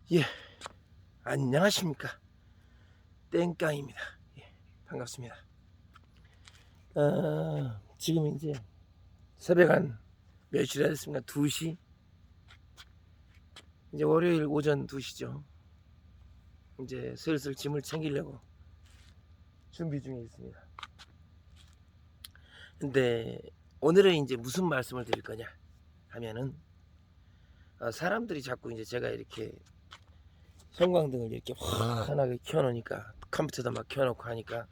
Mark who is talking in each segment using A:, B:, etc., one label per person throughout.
A: 예, 안녕하십니까. 땡깡입니다. 예, 반갑습니다. 지금 이제 새벽 한 몇 시라 됐습니까? 2시? 이제 월요일 오전 2시죠. 이제 슬슬 짐을 챙기려고 준비 중에 있습니다. 근데 오늘은 이제 무슨 말씀을 드릴 거냐 하면은 사람들이 자꾸 이제 제가 이렇게 형광등을 이렇게 환하게 켜놓으니까 컴퓨터도 막 켜놓고 하니까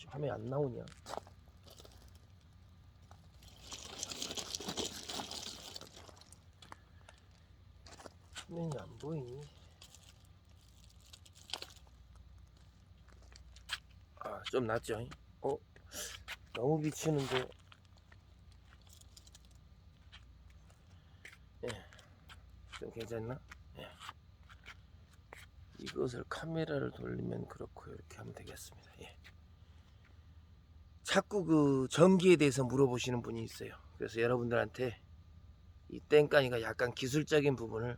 A: 화면이 안 나오냐. 화면이 안 보이니? 좀 낫죠? 너무 비치는데. 예, 좀 괜찮나? 예. 이것을 카메라를 돌리면 그렇고 이렇게 하면 되겠습니다. 예. 자꾸 그 전기에 대해서 물어보시는 분이 있어요. 그래서 여러분들한테 이 땡까니가 약간 기술적인 부분을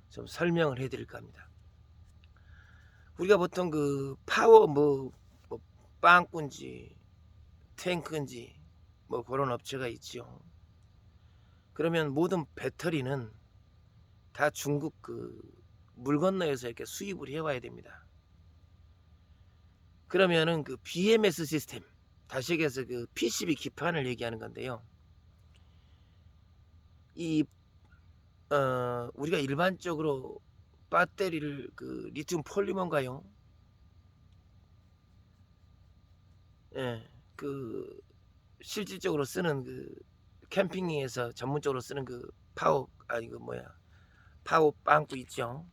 A: 좀 설명을 해드릴까 합니다. 우리가 보통 그 파워 뭐 빵꾼지 탱크인지 뭐 그런 업체가 있죠. 그러면 모든 배터리는 다 중국 그 물 건너에서 이렇게 수입을 해와야 됩니다. 그러면은 그 BMS 시스템, 다시 얘기해서 그 PCB 기판을 얘기하는 건데요. 이 우리가 일반적으로 배터리를 그 리튬 폴리머인가요? 예, 그 실질적으로 쓰는 그 캠핑에서 전문적으로 쓰는 그 파워 아니 그 뭐야 파워 빵꾸 있죠.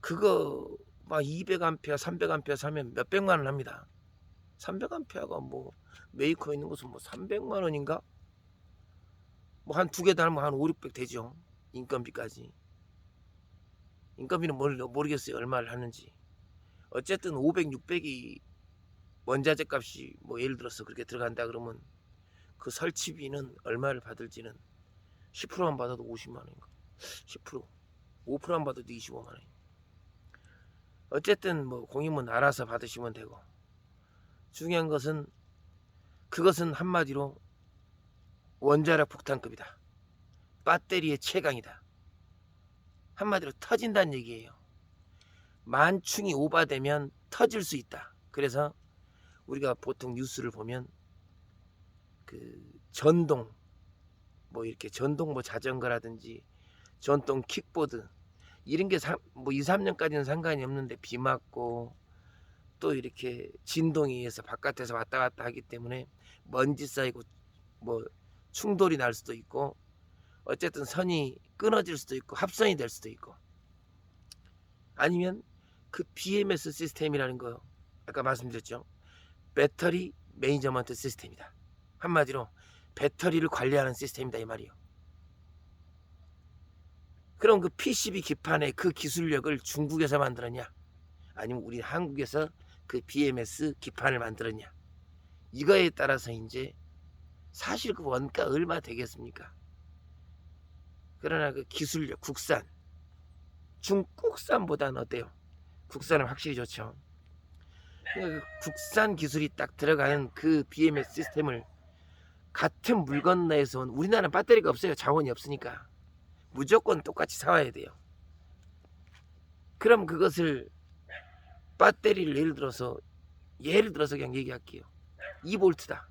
A: 그거 막 200A, 300A 사면 몇백만 원 합니다. 300A가 뭐 메이커 있는 것은 뭐 300만 원인가? 뭐 한 두 개 달면 한 5, 600 되죠. 인건비까지. 인건비는 모르겠어요. 얼마를 하는지. 어쨌든 500, 600이 원자재 값이 뭐 예를 들어서 그렇게 들어간다 그러면 그 설치비는 얼마를 받을지는 10%만 받아도 50만 원인가? 10%, 5%만 받아도 25만 원. 어쨌든 뭐 공임은 알아서 받으시면 되고, 중요한 것은 그것은 한마디로 원자력 폭탄급이다. 배터리의 최강이다. 한마디로 터진다는 얘기예요. 만충이 오버되면 터질 수 있다. 그래서 우리가 보통 뉴스를 보면 그 전동 뭐 이렇게 전동 뭐 자전거라든지 전동 킥보드 이런 게 뭐 2, 3년까지는 상관이 없는데 비 맞고 또 이렇게 진동에 의해서 바깥에서 왔다 갔다 하기 때문에 먼지 쌓이고 뭐 충돌이 날 수도 있고 어쨌든 선이 끊어질 수도 있고 합선이 될 수도 있고 아니면 그 BMS 시스템이라는 거 아까 말씀드렸죠. 배터리 매니저먼트 시스템이다. 한마디로 배터리를 관리하는 시스템이다 이 말이요. 그럼 그 PCB 기판의 그 기술력을 중국에서 만들었냐 아니면 우리 한국에서 그 BMS 기판을 만들었냐 이거에 따라서 이제 사실 그 원가 얼마 되겠습니까? 그러나 그 기술력 국산 중국산보다는 어때요? 국산은 확실히 좋죠. 그 국산 기술이 딱 들어가는 그 BMS 시스템을 같은 물건 내에서 온 우리나라는 배터리가 없어요. 자원이 없으니까 무조건 똑같이 사와야 돼요. 그럼 그것을 배터리를 예를 들어서 그냥 얘기할게요. 2볼트다.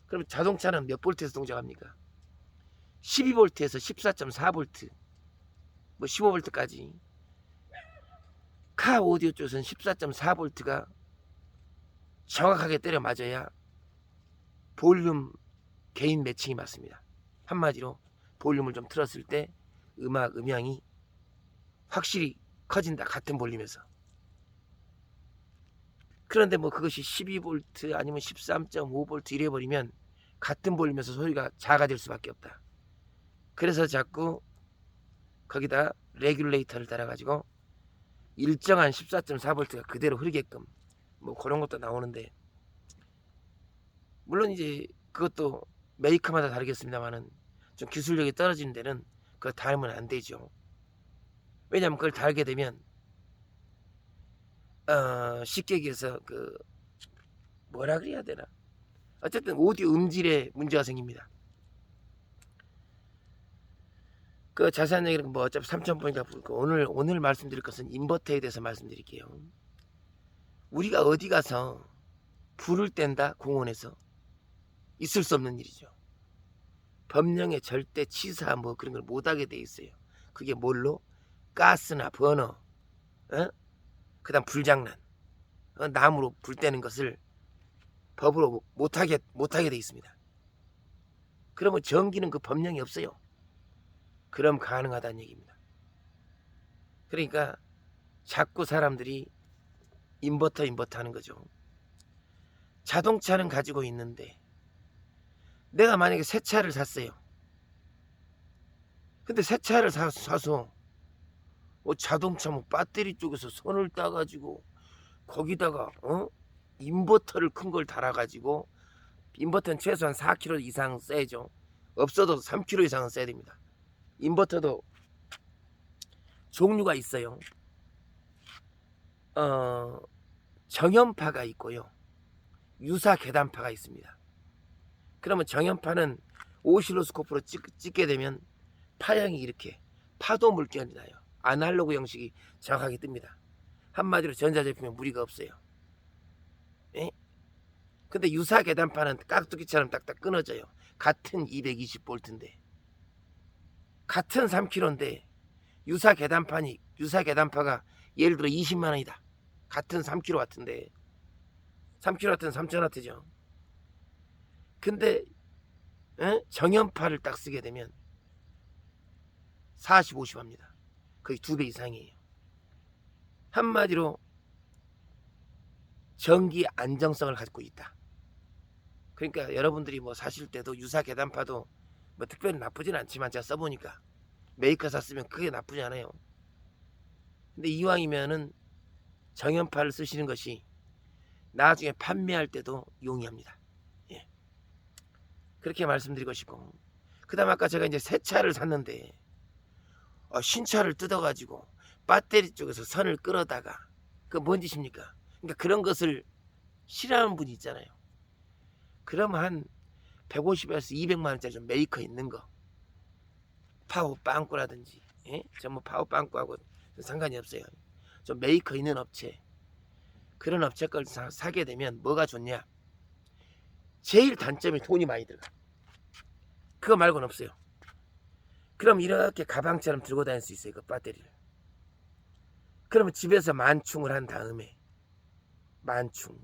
A: 그럼 자동차는 몇 볼트에서 동작합니까? 12볼트에서 14.4볼트 뭐 15볼트까지. 카 오디오 쪽은 14.4볼트가 정확하게 때려 맞아야 볼륨 개인 매칭이 맞습니다. 한마디로 볼륨을 좀 틀었을 때 음향이 확실히 커진다. 같은 볼륨에서. 그런데 뭐 그것이 12볼트 아니면 13.5볼트 이래버리면 같은 볼륨에서 소리가 작아질 수밖에 없다. 그래서 자꾸 거기다 레귤레이터를 달아가지고 일정한 14.4볼트가 그대로 흐르게끔 뭐 그런 것도 나오는데 물론 이제 그것도 메이커마다 다르겠습니다만은 좀 기술력이 떨어지는 데는 그거 닮으면 안 되죠. 왜냐하면 그걸 달게 되면 쉽게 얘기해서 그 뭐라 그래야 되나, 어쨌든 오디오 음질에 문제가 생깁니다. 그 자세한 얘기는 뭐 어차피 3,000번이다 보니까 오늘 말씀드릴 것은 인버터에 대해서 말씀드릴게요. 우리가 어디 가서 불을 뗀다 공원에서 있을 수 없는 일이죠. 법령에 절대 치사 뭐 그런 걸 못하게 돼 있어요. 그게 뭘로? 가스나 버너, 그다음 불장난, 나무로 불 떼는 것을 법으로 못하게 돼 있습니다. 그러면 전기는 그 법령이 없어요. 그럼 가능하다는 얘기입니다. 그러니까 자꾸 사람들이 인버터 하는 거죠. 자동차는 가지고 있는데 내가 만약에 새 차를 샀어요. 근데 새 차를 사서 자동차 뭐 배터리 쪽에서 선을 따가지고 거기다가 인버터를 큰 걸 달아가지고, 인버터는 최소한 4kg 이상 써야죠. 없어도 3kg 이상은 써야 됩니다. 인버터도 종류가 있어요. 정연파가 있고요, 유사 계단파가 있습니다. 그러면 정연파는 오실로스코프로 찍게 되면 파형이 이렇게 파도 물결이 나요. 아날로그 형식이 정확하게 뜹니다. 한마디로 전자제품에 무리가 없어요. 예? 근데 유사 계단파는 깍두기처럼 딱딱 끊어져요. 같은 220V인데, 같은 3kg인데 유사 계단파가 예를 들어 20만원이다. 같은 3kW인데 3kW는 3000W죠. 근데 정연파를 딱 쓰게 되면 40, 50 합니다. 거의 2배 이상이에요. 한마디로 전기 안정성을 갖고 있다. 그러니까 여러분들이 뭐 사실 때도 유사 계단파도 뭐 특별히 나쁘진 않지만, 제가 써보니까 메이커사 쓰면 크게 나쁘지 않아요. 근데 이왕이면은 정연파를 쓰시는 것이 나중에 판매할 때도 용이합니다. 예. 그렇게 말씀드리고 싶고, 그 다음 아까 제가 이제 새 차를 샀는데 신차를 뜯어가지고 배터리 쪽에서 선을 끌어다가, 그 뭔 짓입니까? 그러니까 그런 것을 싫어하는 분이 있잖아요. 그러면 한 150에서 200만원짜리 좀 메이커 있는 거, 파워 빵꾸라든지, 전부 파워 빵꾸하고 상관이 없어요. 좀 메이커 있는 업체, 그런 업체 걸 사게 되면 뭐가 좋냐, 제일 단점이 돈이 많이 들어가. 그거 말고는 없어요. 그럼 이렇게 가방처럼 들고 다닐 수 있어요, 그 배터리를. 그러면 집에서 만충을 한 다음에, 만충,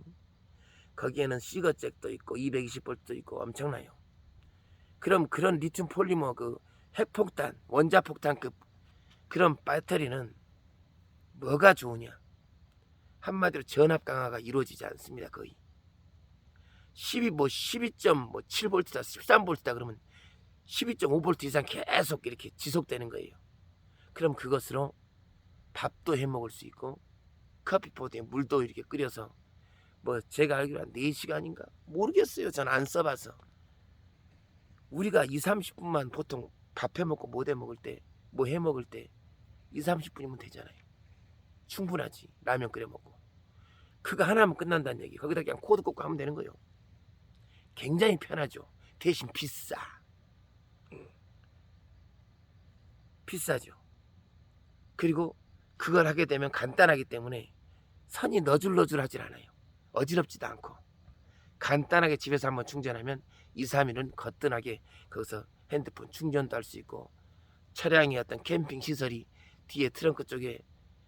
A: 거기에는 시거잭도 있고 220V도 있고 엄청나요. 그럼 그런 리튬 폴리머 그 핵폭탄, 원자폭탄급 그런 배터리는 뭐가 좋으냐, 한마디로 전압 강화가 이루어지지 않습니다. 거의 12.7V다 13V다 그러면 12.5V 이상 계속 이렇게 지속되는 거예요. 그럼 그것으로 밥도 해 먹을 수 있고, 커피포트에 물도 이렇게 끓여서, 뭐 제가 알기로 한 4시간인가 모르겠어요. 전 안 써봐서. 우리가 2, 30분만 보통 밥 해 먹고 못 해 먹을 때, 뭐 해 먹을 때 2, 30분이면 되잖아요. 충분하지. 라면 끓여 먹고. 그거 하나면 끝난다는 얘기. 거기다 그냥 코드 꽂고 하면 되는 거예요. 굉장히 편하죠. 대신 비싸. 비싸죠. 그리고 그걸 하게 되면 간단하기 때문에 선이 너줄너줄하질 않아요. 어지럽지도 않고 간단하게 집에서 한번 충전하면 2, 3일은 거뜬하게 거기서 핸드폰 충전도 할 수 있고, 차량의 어떤 캠핑 시설이 뒤에 트렁크 쪽에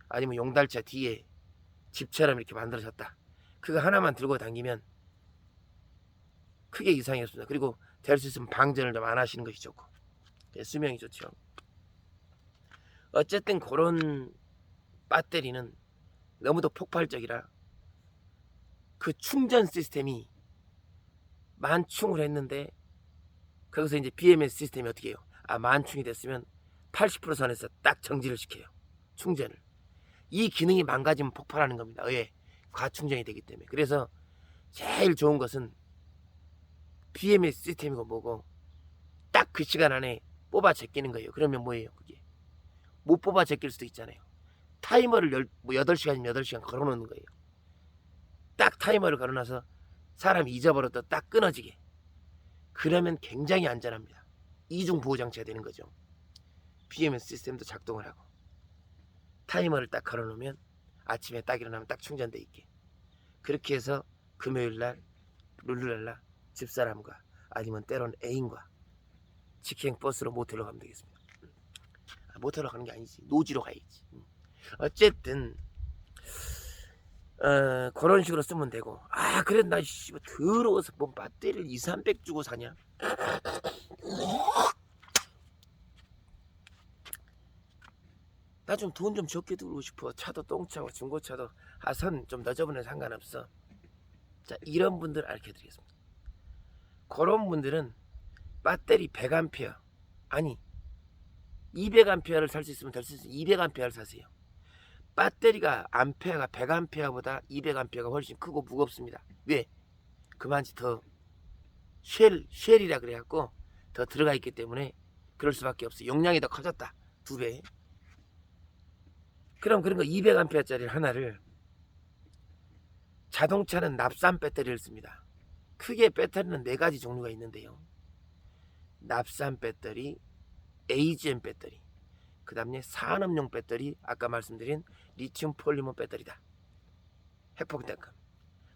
A: 아니면 용달차 뒤에 집처럼 이렇게 만들어졌다. 그거 하나만 들고 다니면 크게 이상이 없습니다. 그리고 될 수 있으면 방전을 좀 안 하시는 것이 좋고, 수명이 좋죠. 어쨌든 그런 배터리는 너무도 폭발적이라 그 충전 시스템이 만충을 했는데, 거기서 이제 BMS 시스템이 어떻게 해요? 만충이 됐으면 80% 선에서 딱 정지를 시켜요. 충전을. 이 기능이 망가지면 폭발하는 겁니다. 왜? 과충전이 되기 때문에. 그래서 제일 좋은 것은 BMS 시스템이고 뭐고 딱 그 시간 안에 뽑아 제끼는 거예요. 그러면 뭐예요? 그게 못 뽑아 제낄 수도 있잖아요. 타이머를 8시간이면 8시간 걸어놓는 거예요. 딱 타이머를 걸어놔서 사람이 잊어버려도 딱 끊어지게. 그러면 굉장히 안전합니다. 이중 보호 장치가 되는 거죠. BMS 시스템도 작동을 하고 타이머를 딱 걸어놓으면 아침에 딱 일어나면 딱 충전돼 있게. 그렇게 해서 금요일날 룰루랄라 집사람과 아니면 때론 애인과 직행 버스로 모텔로 가면 되겠습니다. 모텔로 가는 게 아니지, 노지로 가야지. 어쨌든 그런 식으로 쓰면 되고. 그래 나 더러워서 뭐 배터리를 200-300 주고 사냐. 나 좀 돈 좀 적게 들고 싶어. 차도 똥차고 중고차도 선 좀 늦어보면 상관없어. 자, 이런 분들 알려드리겠습니다. 그런 분들은 배터리 100A 아니 200A를 살 수 있으면 될 수 있으면 200A를 사세요. 배터리가 암페어가 100A보다 200A가 훨씬 크고 무겁습니다. 왜? 그만치 더 쉘이라 그래갖고 더 들어가 있기 때문에 그럴 수밖에 없어요. 용량이 더 커졌다. 2배. 그럼 그런 거 200A짜리 하나를, 자동차는 납산 배터리를 씁니다. 크게 배터리는 4가지 종류가 있는데요. 납산 배터리, AGM 배터리, 그 다음에 산업용 배터리, 아까 말씀드린 리튬 폴리머 배터리다. 핵폭탄급.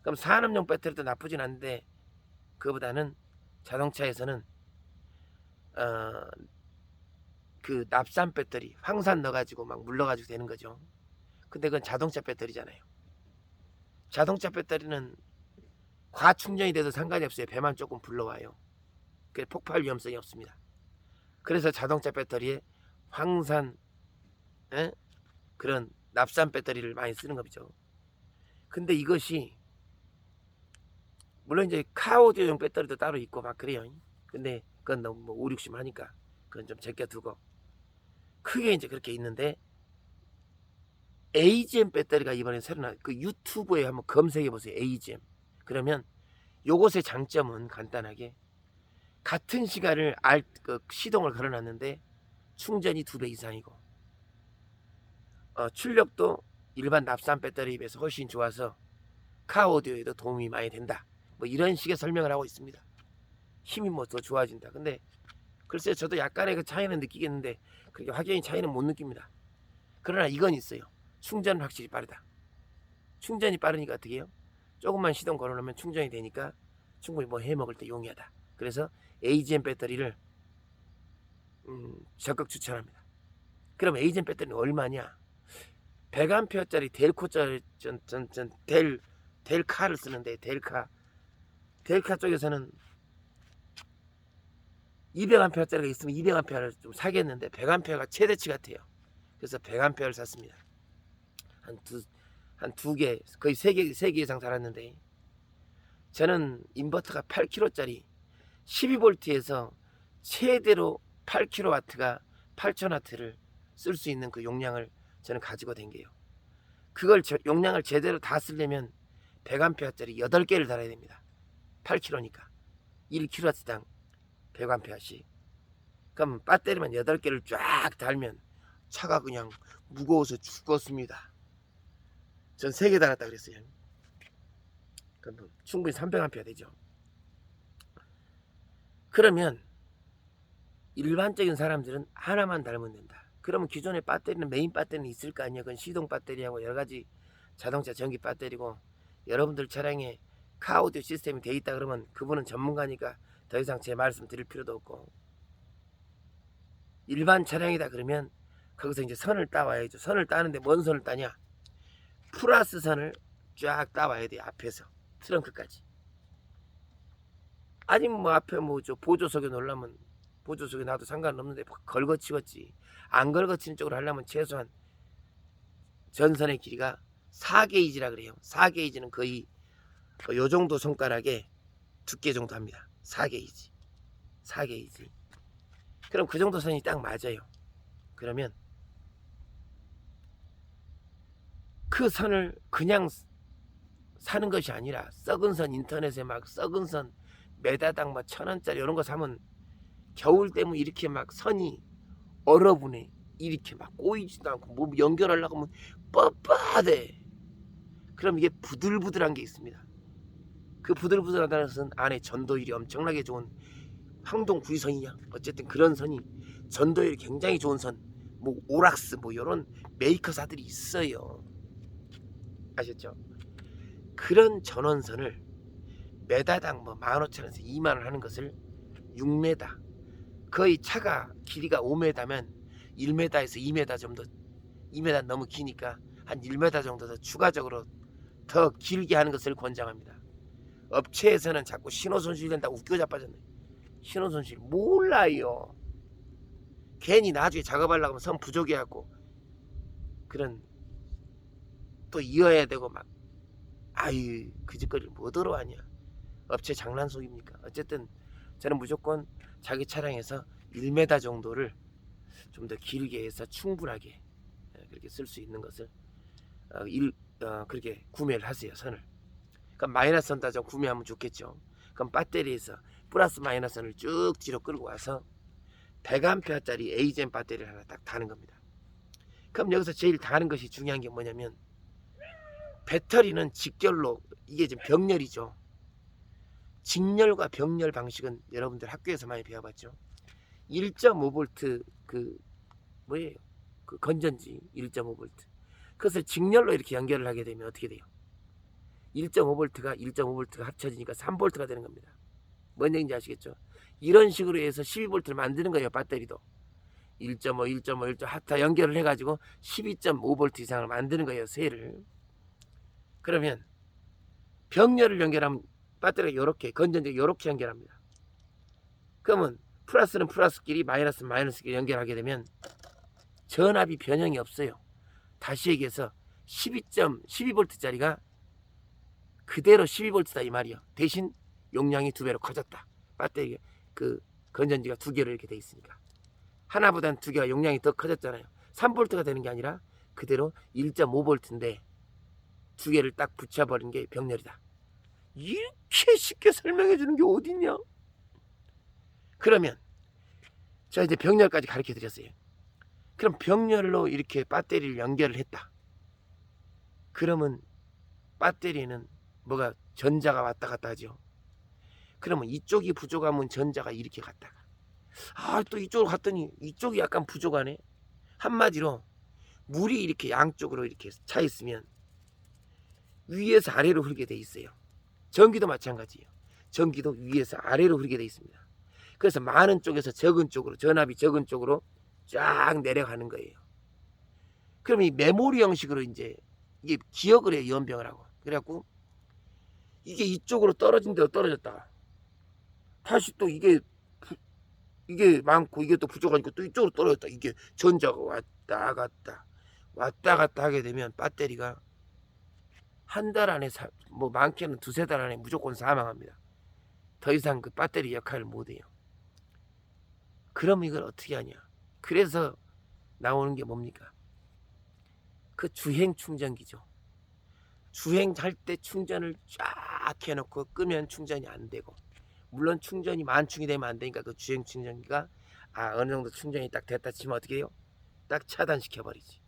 A: 그럼 산업용 배터리도 나쁘진 않은데 그거보다는 자동차에서는 그 납산 배터리, 황산 넣어가지고 막 물러가지고 되는 거죠. 근데 그건 자동차 배터리잖아요. 자동차 배터리는 과충전이 돼도 상관이 없어요. 배만 조금 불러와요. 그게 폭발 위험성이 없습니다. 그래서 자동차 배터리에 황산, 그런 납산 배터리를 많이 쓰는 거죠. 근데 이것이 물론 이제 카오디오용 배터리도 따로 있고 막 그래요. 근데 그건 너무 뭐 5, 60 하니까 그건 좀 제껴두고, 크게 이제 그렇게 있는데 AGM 배터리가 이번에 새로 그 유튜브에 한번 검색해 보세요. AGM. 그러면 요것의 장점은 간단하게 같은 시간을 시동을 걸어놨는데 충전이 2배 이상이고 출력도 일반 납산 배터리에 비해서 훨씬 좋아서 카오디오에도 도움이 많이 된다. 뭐 이런 식의 설명을 하고 있습니다. 힘이 뭐 더 좋아진다. 근데 글쎄 저도 약간의 그 차이는 느끼겠는데 그렇게 확연히 차이는 못 느낍니다. 그러나 이건 있어요. 충전은 확실히 빠르다. 충전이 빠르니까 어떻게 해요? 조금만 시동 걸어놓으면 충전이 되니까 충분히 뭐 해먹을 때 용이하다. 그래서 AGM 배터리를 적극 추천합니다. 그럼 AGM 배터리는 얼마냐? 100A짜리 델카를 쓰는데 델카 쪽에서는 200A짜리가 있으면 200A를 좀 사겠는데 100A가 최대치 같아요. 그래서 100A를 샀습니다. 한 두 개, 거의 3개 이상 달았는데 저는 인버터가 8kW짜리 12V에서 최대로 8kW가 8000W를 쓸 수 있는 그 용량을 저는 가지고 댕겨요. 그걸 용량을 제대로 다 쓰려면 100A짜리 8개를 달아야 됩니다. 8kW니까 1kW당 100A씩. 그럼 배터리만 8개를 쫙 달면 차가 그냥 무거워서 죽었습니다. 전 3개 달았다 그랬어요. 그럼 충분히 300A 되죠. 그러면 일반적인 사람들은 하나만 달면 된다. 그러면 기존의 배터리는 메인 배터리는 있을 거 아니에요. 그건 시동 배터리하고 여러가지 자동차 전기 배터리고, 여러분들 차량에 카오디오 시스템이 돼 있다 그러면 그분은 전문가니까 더 이상 제 말씀 드릴 필요도 없고, 일반 차량이다 그러면 거기서 이제 선을 따와야죠. 선을 따는데 뭔 선을 따냐? 플러스 선을 쫙 따와야 돼요. 앞에서 트렁크까지. 아니면 뭐 앞에 뭐 저 보조석에 놓으려면 보조석에 놔도 상관없는데 걸거치겠지. 안 걸거치는 쪽으로 하려면 최소한 전선의 길이가 4게이지라 그래요. 4게이지는 거의 요 정도 손가락에 두께 정도 합니다. 4게이지. 4게이지. 그럼 그 정도 선이 딱 맞아요. 그러면 그 선을 그냥 사는 것이 아니라 썩은 선, 인터넷에 막 썩은 선 매다당 막 1000원짜리 이런 거 사면 겨울 때문에 이렇게 막 선이 얼어붙네. 이렇게 막 꼬이지도 않고 뭐 연결하려고 하면 뻣뻣해. 그럼 이게 부들부들한 게 있습니다. 그 부들부들하다는 것은 안에 전도율이 엄청나게 좋은 황동 구리선이냐 어쨌든 그런 선이 전도율이 굉장히 좋은 선, 뭐 오락스 뭐 이런 메이커사들이 있어요. 아셨죠? 그런 전원선을 메다당 뭐 15,000원에서 20,000원 하는 것을 6m, 거의 차가 길이가 5m면 1m에서 2m 정도, 2m 너무 기니까 한 1m 정도 더 추가적으로 더 길게 하는 것을 권장합니다. 업체에서는 자꾸 신호손실 된다고 웃겨 자빠졌네. 신호손실 몰라요. 괜히 나중에 작업하려고 하면 선 부족해갖고 그런 또 이어야 되고 막 아유 그 짓거리를 뭐더러 하냐. 업체 장난 속입니까? 어쨌든 저는 무조건 자기 차량에서 1m 정도를 좀 더 길게 해서 충분하게 그렇게 쓸 수 있는 것을 그렇게 구매를 하세요. 선을. 그럼 마이너스 선 따져 구매하면 좋겠죠. 그럼 배터리에서 플러스 마이너스 선을 쭉 뒤로 끌고 와서 100A짜리 에이젠 배터리를 하나 딱 다는 겁니다. 그럼 여기서 제일 다는 것이 중요한 게 뭐냐면 배터리는 직결로 이게 지금 병렬이죠. 직렬과 병렬 방식은 여러분들 학교에서 많이 배워봤죠. 1.5V 그 뭐예요? 그 건전지 1.5V. 그것을 직렬로 이렇게 연결을 하게 되면 어떻게 돼요? 1.5V가 합쳐지니까 3V가 되는 겁니다. 뭔 얘기인지 아시겠죠? 이런 식으로 해서 12V를 만드는 거예요. 배터리도 1.5 하타 연결을 해가지고 12.5V 이상을 만드는 거예요. 셀을. 그러면 병렬을 연결하면 배터리가 이렇게 건전지가 이렇게 연결합니다. 그러면 플러스는 플러스끼리 마이너스는 마이너스끼리 연결하게 되면 전압이 변형이 없어요. 다시 얘기해서 12V짜리가 그대로 12V다 이 말이요. 대신 용량이 2배로 커졌다. 배터리 그 건전지가 2개로 이렇게 돼 있으니까 하나보다는 2개가 용량이 더 커졌잖아요. 3V가 되는 게 아니라 그대로 1.5V인데 2개를 딱 붙여버린 게 병렬이다. 이렇게 쉽게 설명해 주는 게 어딨냐? 그러면 자 이제 병렬까지 가르쳐 드렸어요. 그럼 병렬로 이렇게 배터리를 연결을 했다. 그러면 배터리는 뭐가 전자가 왔다 갔다 하죠. 그러면 이쪽이 부족하면 전자가 이렇게 갔다가 또 이쪽으로 갔더니 이쪽이 약간 부족하네. 한마디로 물이 이렇게 양쪽으로 이렇게 차 있으면 위에서 아래로 흐르게 돼 있어요. 전기도 마찬가지예요. 전기도 위에서 아래로 흐르게 돼 있습니다. 그래서 많은 쪽에서 적은 쪽으로, 전압이 적은 쪽으로 쫙 내려가는 거예요. 그럼 이 메모리 형식으로 이제 이게 기억을 해요. 연병을 하고. 그래갖고 이게 이쪽으로 떨어진 데로 떨어졌다. 다시 또 이게 많고 이게 또 부족하니까 또 이쪽으로 떨어졌다. 이게 전자가 왔다 갔다 하게 되면 배터리가 한 달 안에 뭐 많게는 2-3달 안에 무조건 사망합니다. 더 이상 그 배터리 역할을 못해요. 그럼 이걸 어떻게 하냐? 그래서 나오는 게 뭡니까? 그 주행 충전기죠. 주행할 때 충전을 쫙 해놓고 끄면 충전이 안 되고, 물론 충전이 만충이 되면 안 되니까 그 주행 충전기가 어느 정도 충전이 딱 됐다 치면 어떻게 해요? 딱 차단시켜 버리지.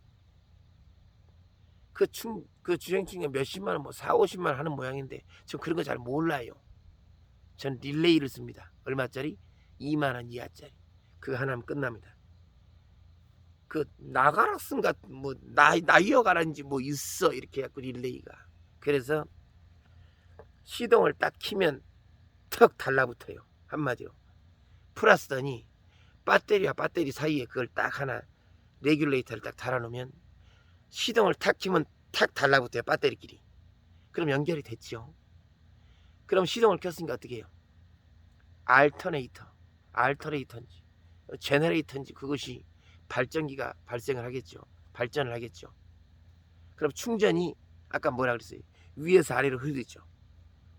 A: 그 주행 충전 몇십만 원, 뭐 4-50만 원 하는 모양인데 전 그런 거 잘 몰라요. 전 릴레이를 씁니다. 얼마짜리? 2만 원 이하짜리. 그거 하나 하면 끝납니다. 그 나가락슨가 뭐 나이어가라는지 뭐 있어 이렇게 해갖고 릴레이가. 그래서 시동을 딱 키면 턱 달라붙어요. 한마디로 플러스더니 배터리와 배터리 사이에 그걸 딱 하나 레귤레이터를 딱 달아놓으면 시동을 탁 키면 탁 달라붙어요. 배터리끼리. 그럼 연결이 됐죠. 그럼 시동을 켰으니까 어떻게 해요? 알터네이터인지 제너레이터인지 그것이 발전기가 발생을 하겠죠. 발전을 하겠죠. 그럼 충전이 아까 뭐라 그랬어요? 위에서 아래로 흐르죠.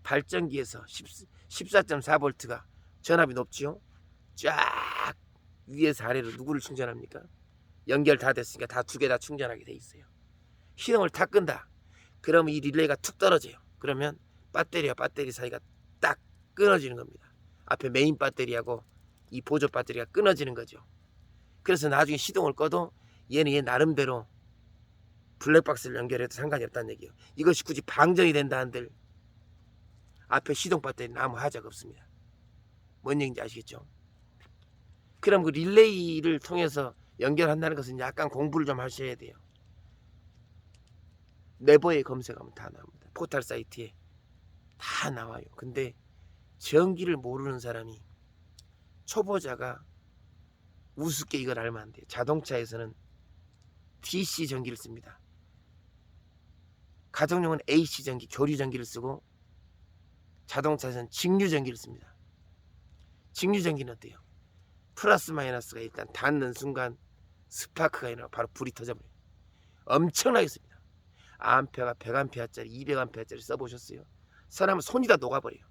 A: 발전기에서 14.4V가 전압이 높지요. 쫙 위에서 아래로 누구를 충전합니까? 연결 다 됐으니까 다 2개 다 충전하게 돼 있어요. 시동을 다 끈다. 그러면 이 릴레이가 툭 떨어져요. 그러면 배터리와 배터리 사이가 딱 끊어지는 겁니다. 앞에 메인 배터리하고 이 보조 배터리가 끊어지는 거죠. 그래서 나중에 시동을 꺼도 얘는 얘 나름대로 블랙박스를 연결해도 상관이 없다는 얘기예요. 이것이 굳이 방전이 된다 한들 앞에 시동 배터리 아무 하자가 없습니다. 뭔 얘기인지 아시겠죠? 그럼 그 릴레이를 통해서 연결한다는 것은 약간 공부를 좀 하셔야 돼요. 네버에 검색하면 다 나옵니다. 포털 사이트에 다 나와요. 근데 전기를 모르는 사람이, 초보자가 우습게 이걸 알면 안 돼요. 자동차에서는 DC 전기를 씁니다. 가정용은 AC 전기, 교류 전기를 쓰고 자동차에서는 직류 전기를 씁니다. 직류 전기는 어때요? 플러스 마이너스가 일단 닿는 순간 스파크가 일어나고 바로 불이 터져버려요. 엄청나게 씁니다. 암페어가 100암페어짜리 200암페어짜리 써보셨어요? 사람은 손이 다 녹아버려요.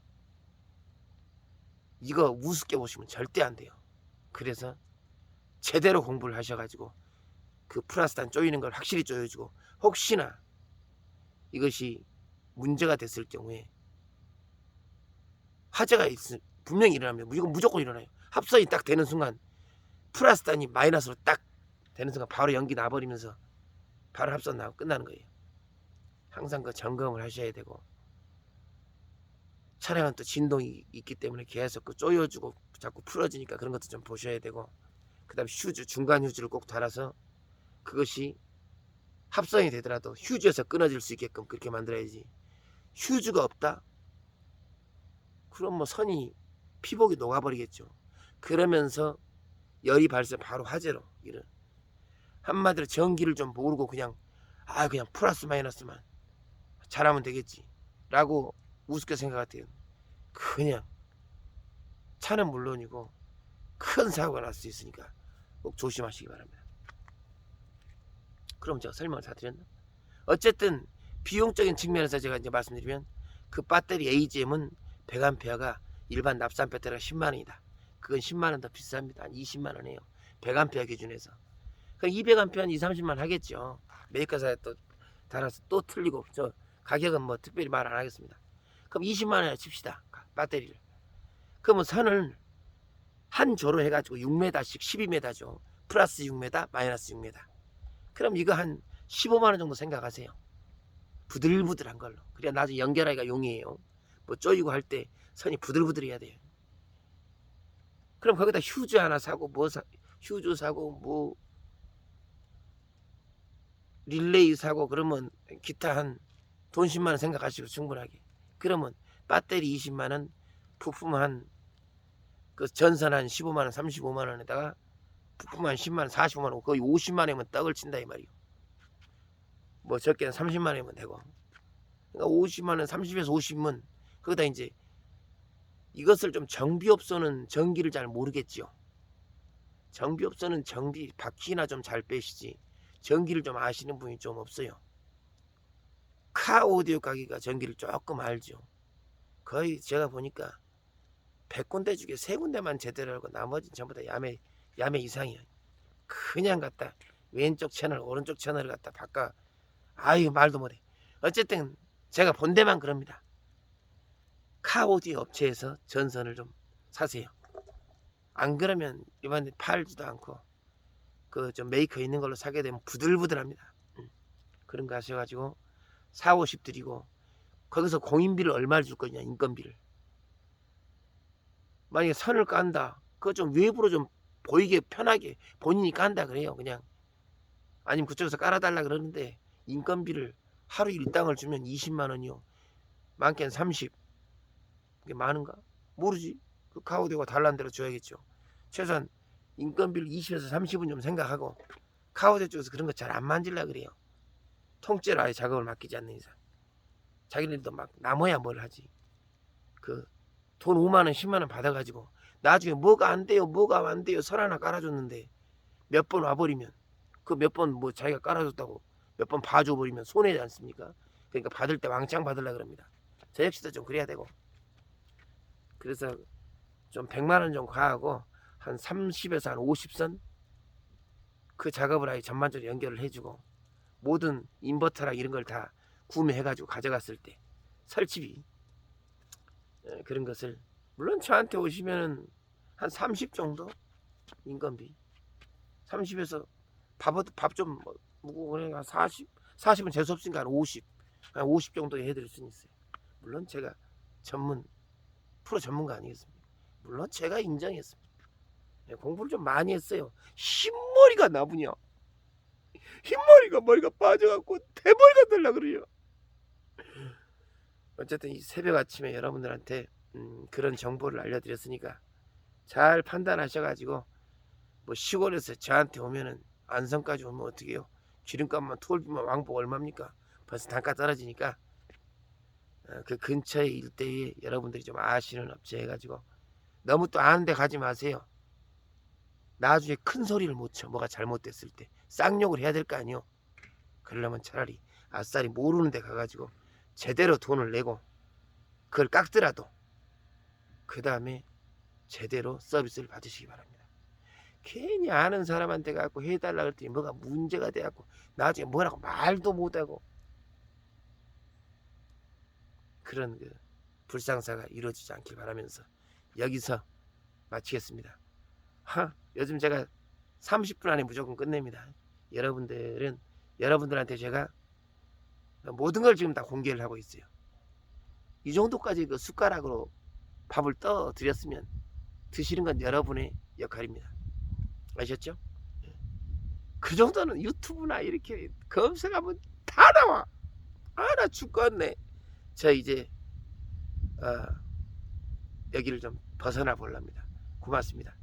A: 이거 우습게 보시면 절대 안 돼요. 그래서 제대로 공부를 하셔가지고 그 플러스단 조이는 걸 확실히 조여주고, 혹시나 이것이 문제가 됐을 경우에 화재가 분명히 일어나면 이건 무조건 일어나요. 합선이 딱 되는 순간 플러스단이 마이너스로 딱 되는 순간 바로 연기 나버리면서 바로 합선 나고 끝나는 거예요. 항상 그 점검을 하셔야 되고, 차량은 또 진동이 있기 때문에 계속 그 조여주고 자꾸 풀어지니까 그런 것도 좀 보셔야 되고, 그 다음에 휴즈, 중간 휴즈를 꼭 달아서 그것이 합선이 되더라도 휴즈에서 끊어질 수 있게끔 그렇게 만들어야지. 휴즈가 없다? 그럼 뭐 선이 피복이 녹아버리겠죠. 그러면서 열이 발생, 바로 화재로 이런. 한마디로 전기를 좀 모르고 그냥 그냥 플러스 마이너스만 잘하면 되겠지 라고 우습게 생각하대요. 그냥 차는 물론이고 큰 사고가 날 수 있으니까 꼭 조심하시기 바랍니다. 그럼 제가 설명을 다 드렸나? 어쨌든 비용적인 측면에서 제가 이제 말씀드리면, 그 배터리 AGM은 100A가 일반 납산 배터리가 10만원이다. 그건 10만원 더 비쌉니다. 한 20만원이에요. 100A 기준에서. 그럼 200A 한 2, 30만 하겠죠. 메이커사에 또 달아서 또 틀리고, 저 가격은 뭐 특별히 말 안 하겠습니다. 그럼 20만원이나 칩시다. 배터리를. 그러면 선을 한 조로 해가지고 6m씩 12m죠. 플러스 6m, 마이너스 6m. 그럼 이거 한 15만원 정도 생각하세요. 부들부들한 걸로. 그래야 나중에 연결하기가 용이해요. 뭐 쪼이고 할 때 선이 부들부들해야 돼요. 그럼 거기다 휴즈 하나 사고, 휴즈 사고, 뭐 릴레이 사고, 그러면 기타 한 돈 10만원 생각하시고 충분하게. 그러면 배터리 20만원, 부품 그 전선 한 15만원, 35만원에다가 부품 한 10만원, 45만원, 거의 50만원이면 떡을 친다 이 말이요. 뭐 적게는 30만원이면 되고. 그러니까 50만원, 30에서 50은 거기다 이제 이것을 좀 정비업소는 전기를 잘 모르겠지요. 정비업소는 전기 바퀴나 좀 잘 빼시지 전기를 좀 아시는 분이 좀 없어요. 카 오디오 가게가 전기를 조금 알죠. 거의 제가 보니까 100군데 중에 3군데만 제대로 알고 나머지는 전부 다 야매 이상이에요. 그냥 갖다 왼쪽 채널 오른쪽 채널을 갖다 바꿔. 말도 못해. 어쨌든 제가 본 데만 그럽니다. 카오디오 업체에서 전선을 좀 사세요. 안 그러면 이번에 팔지도 않고 그 좀 메이커 있는 걸로 사게 되면 부들부들합니다. 그런 거 하셔가지고 4, 50 드리고, 거기서 공인비를 얼마를 줄 거냐, 인건비를. 만약에 선을 깐다, 그거 좀 외부로 좀 보이게 편하게 본인이 깐다 그래요. 그냥 아니면 그쪽에서 깔아달라 그러는데, 인건비를 하루 일당을 주면 20만원이요. 많게는 30. 그게 많은가? 모르지. 그 카오디오가 달라는 대로 줘야겠죠. 최소한 인건비를 20에서 30은 좀 생각하고, 카오디오 쪽에서 그런 거 잘 안 만질라 그래요. 통째로 아예 작업을 맡기지 않는 이상. 자기네들도 막 남아야 뭘 하지. 그 돈 5만원 10만원 받아가지고 나중에 뭐가 안 돼요 뭐가 안 돼요 설 하나 깔아줬는데 몇 번 와버리면, 그 몇 번 뭐 자기가 깔아줬다고 몇 번 봐줘버리면 손해지 않습니까? 그러니까 받을 때 왕창 받으려 그럽니다. 저 역시도 좀 그래야 되고. 그래서 좀 100만원 좀 가하고 한 30에서 한 50선 그 작업을 아예 전반적으로 연결을 해주고, 모든 인버터랑 이런 걸 다 구매해가지고 가져갔을 때 설치비 그런 것을, 물론 저한테 오시면은 한 30 정도 인건비, 30에서 밥좀 묵고 그러니까 40은 재수 없으니까 한 50 정도 해드릴 수는 있어요. 물론 제가 프로 전문가 아니겠습니까? 물론 제가 인정했습니다. 공부를 좀 많이 했어요. 흰머리가 나쁘냐? 머리가 빠져갖고 대머리가 되려 그래요. 어쨌든 이 새벽 아침에 여러분들한테 그런 정보를 알려드렸으니까 잘 판단하셔가지고 뭐 시골에서 저한테 오면은 안성까지 오면 어떻게 해요? 기름값만 투월비만 왕복 얼마입니까? 벌써 단가 떨어지니까 그 근처의 일대에 여러분들이 좀 아시는 업체 해가지고 너무 또 아는 데 가지 마세요. 나중에 큰 소리를 못 쳐. 뭐가 잘못됐을 때 쌍욕을 해야 될 거 아니요. 그러려면 차라리 아싸리 모르는 데 가가지고 제대로 돈을 내고 그걸 깎더라도 그 다음에 제대로 서비스를 받으시기 바랍니다. 괜히 아는 사람한테 갖고 해달라 그랬더니 뭐가 문제가 돼갖고 나중에 뭐라고 말도 못하고 그런 그 불상사가 이루어지지 않길 바라면서 여기서 마치겠습니다. 요즘 제가 30분 안에 무조건 끝냅니다. 여러분들한테 제가 모든 걸 지금 다 공개를 하고 있어요. 이 정도까지 그 숟가락으로 밥을 떠 드렸으면 드시는 건 여러분의 역할입니다. 아셨죠? 그 정도는 유튜브나 이렇게 검색하면 다 나와. 나 죽겠네. 저 이제 여기를 좀 벗어나 보랍니다. 고맙습니다.